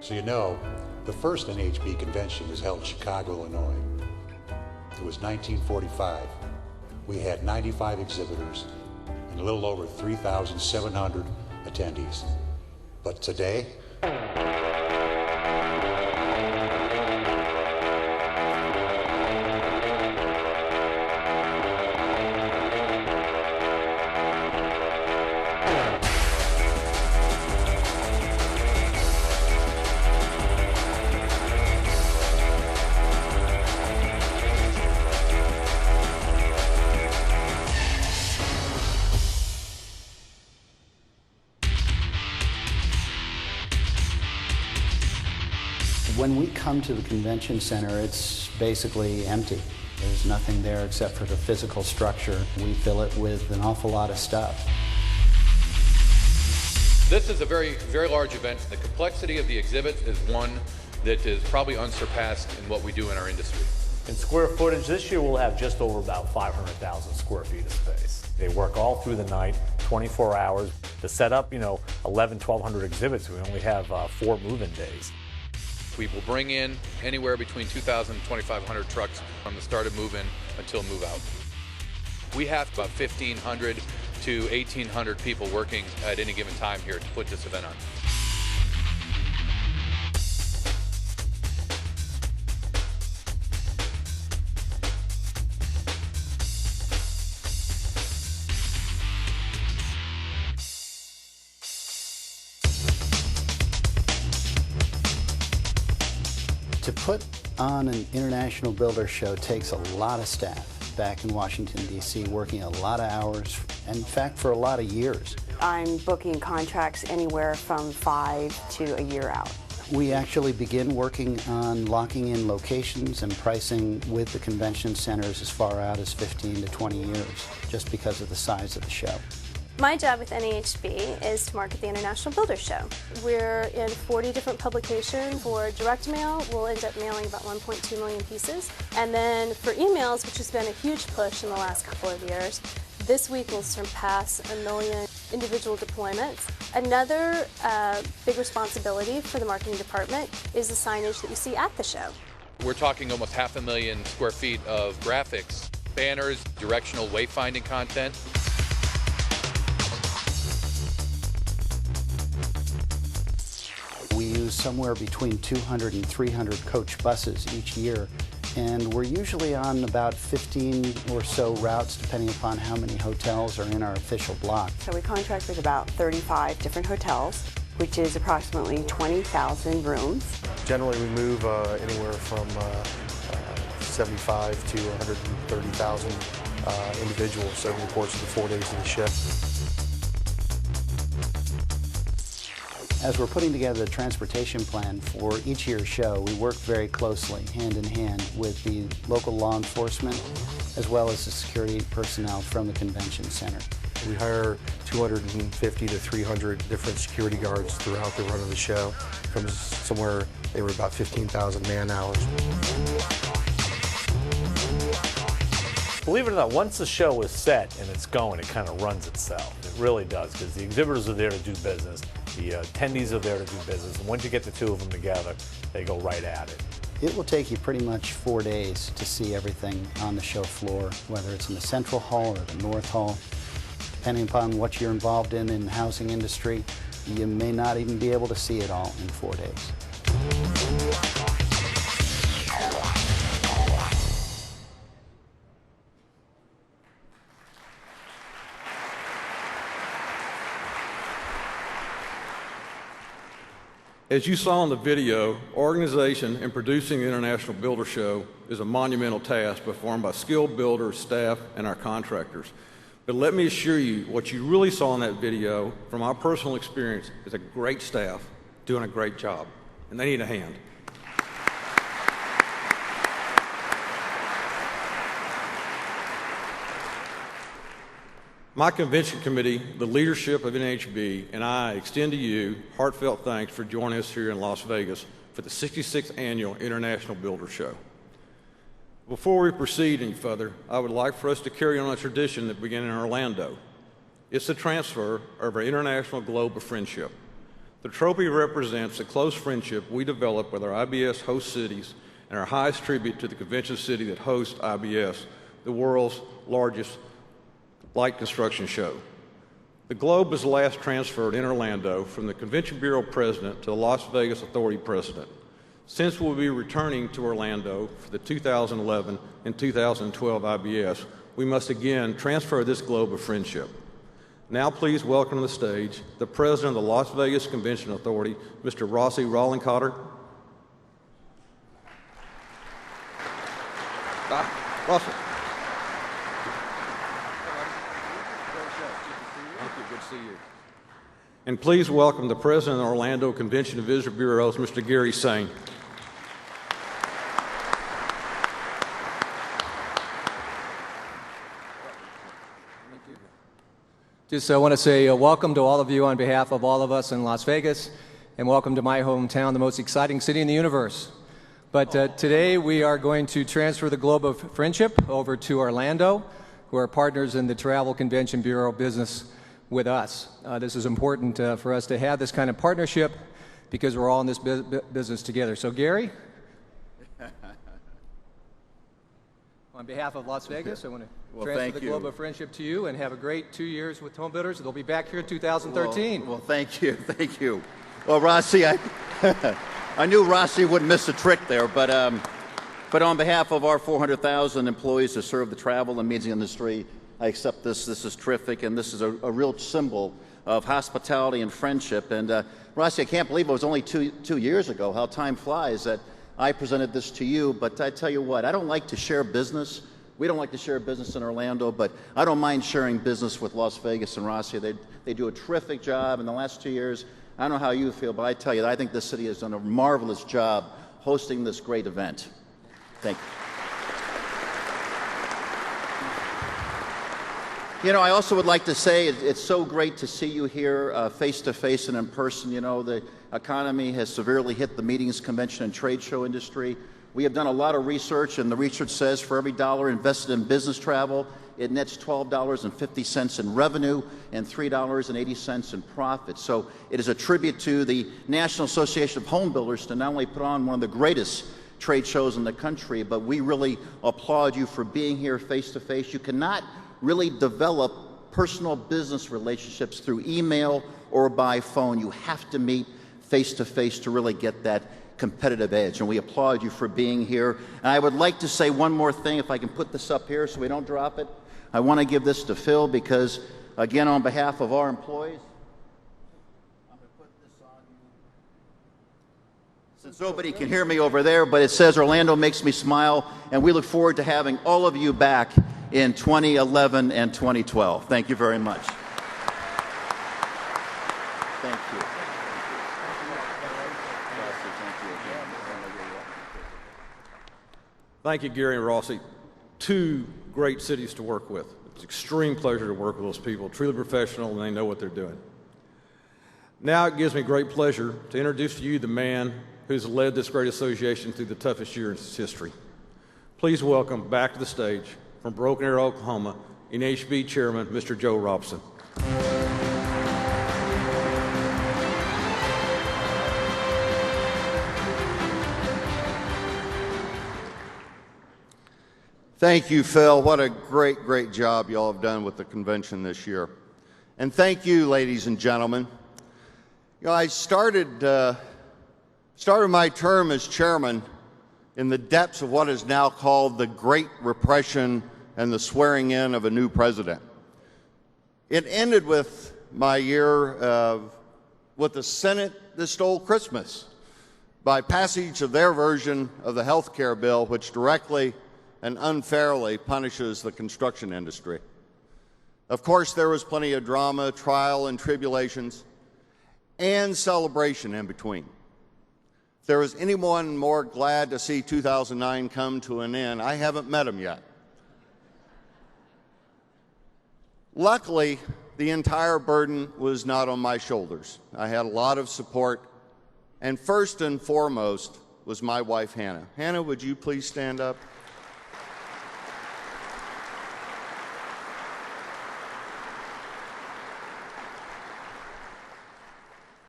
So you know, the first NAHB convention was held in Chicago, Illinois. It was 1945. We had 95 exhibitors and a little over 3,700 attendees. But today, when we come to the convention center, it's basically empty. There's nothing there except for the physical structure. We fill it with an awful lot of stuff. This is a very, very large event. The complexity of the exhibit is one that is probably unsurpassed in what we do in our industry. In square footage, this year we'll have just over about 500,000 square feet of space. They work all through the night, 24 hours. To set up, 1,200 exhibits, we only have 4 move-in days. We will bring in anywhere between 2,000 and 2,500 trucks from the start of move-in until move-out. We have about 1,500 to 1,800 people working at any given time here to put this event on. To put on an international builder show takes a lot of staff back in Washington, D.C., working a lot of hours, and in fact, for a lot of years. I'm booking contracts anywhere from 5 to a year out. We actually begin working on locking in locations and pricing with the convention centers as far out as 15 to 20 years, just because of the size of the show. My job with NAHB is to market the International Builder Show. We're in 40 different publications. For direct mail, we'll end up mailing about 1.2 million pieces. And then for emails, which has been a huge push in the last couple of years, this week we'll surpass 1 million individual deployments. Another big responsibility for the marketing department is the signage that you see at the show. We're talking almost 500,000 square feet of graphics, banners, directional wayfinding content. We use somewhere between 200 and 300 coach buses each year, and we're usually on about 15 or so routes depending upon how many hotels are in our official block. So we contract with about 35 different hotels, which is approximately 20,000 rooms. Generally we move anywhere from 75 to 130,000 individuals over the course of the 4 days of the show. As we're putting together the transportation plan for each year's show, we work very closely, hand in hand, with the local law enforcement as well as the security personnel from the convention center. We hire 250 to 300 different security guards throughout the run of the show. From somewhere, they were about 15,000 man-hours. Believe it or not, once the show is set and it's going, it kind of runs itself. It really does, because the exhibitors are there to do business, the attendees are there to do business, and once you get the two of them together, they go right at it. It will take you pretty much 4 days to see everything on the show floor, whether it's in the Central Hall or the North Hall. Depending upon what you're involved in the housing industry, you may not even be able to see it all in 4 days. As you saw in the video, organization and producing the International Builder Show is a monumental task performed by skilled builders, staff, and our contractors. But let me assure you, what you really saw in that video, from our personal experience, is a great staff doing a great job, and they need a hand. My convention committee, the leadership of NAHB, and I extend to you heartfelt thanks for joining us here in Las Vegas for the 66th Annual International Builder Show. Before we proceed any further, I would like for us to carry on a tradition that began in Orlando. It's the transfer of our international globe of friendship. The trophy represents the close friendship we develop with our IBS host cities and our highest tribute to the convention city that hosts IBS, the world's largest light construction show. The globe was last transferred in Orlando from the Convention Bureau president to the Las Vegas Authority president. Since we'll be returning to Orlando for the 2011 and 2012 IBS, we must again transfer this globe of friendship. Now please welcome to the stage the president of the Las Vegas Convention Authority, Mr. Rossi Rollencotter. Rossi. Good to see you. And please welcome the president of the Orlando Convention and Visitor Bureaus, Mr. Gary Sane. Just want to say welcome to all of you on behalf of all of us in Las Vegas, and welcome to my hometown, the most exciting city in the universe. But today we are going to transfer the globe of friendship over to Orlando, who are partners in the Travel Convention Bureau business with us. This is important for us to have this kind of partnership because we're all in this business together. So Gary, on behalf of Las Vegas, I want to transfer the globe of friendship to you and have a great 2 years with Home Builders. They'll be back here in 2013. Well, thank you. Thank you. Well, Rossi, I knew Rossi wouldn't miss a trick there, but on behalf of our 400,000 employees who serve the travel and media industry, I accept this. This is terrific, and this is a real symbol of hospitality and friendship. And Rossi, I can't believe it was only two years ago, how time flies, that I presented this to you. But I tell you what, I don't like to share business. We don't like to share business in Orlando, but I don't mind sharing business with Las Vegas and Rossi. They do a terrific job in the last 2 years. I don't know how you feel, but I tell you, I think this city has done a marvelous job hosting this great event. Thank you. You know, I also would like to say it's so great to see you here face to face and in person. You know, the economy has severely hit the meetings, convention, and trade show industry. We have done a lot of research, and the research says for every dollar invested in business travel, it nets $12.50 in revenue and $3.80 in profit. So it is a tribute to the National Association of Home Builders to not only put on one of the greatest trade shows in the country, but we really applaud you for being here face to face. You cannot really develop personal business relationships through email or by phone. You have to meet face to face to really get that competitive edge, and we applaud you for being here. And I would like to say one more thing, if I can put this up here so we don't drop it. I want to give this to Phil because, again, on behalf of our employees, I'm going to put this on you. Since nobody can hear me over there, but it says Orlando makes me smile, and we look forward to having all of you back in 2011 and 2012. Thank you very much. Thank you. Thank you, Gary and Rossi. Two great cities to work with. It's an extreme pleasure to work with those people, truly professional, and they know what they're doing. Now it gives me great pleasure to introduce to you the man who's led this great association through the toughest year in its history. Please welcome back to the stage from Broken Arrow, Oklahoma, NAHB Chairman, Mr. Joe Robson. Thank you, Phil. What a great, great job y'all have done with the convention this year. And thank you, ladies and gentlemen. You know, I started my term as chairman in the depths of what is now called the Great Repression and the swearing in of a new president. It ended with my year with the Senate that stole Christmas by passage of their version of the health care bill, which directly and unfairly punishes the construction industry. Of course, there was plenty of drama, trial and tribulations, and celebration in between. If there was anyone more glad to see 2009 come to an end, I haven't met him yet. Luckily, the entire burden was not on my shoulders. I had a lot of support, and first and foremost was my wife, Hannah. Hannah, would you please stand up?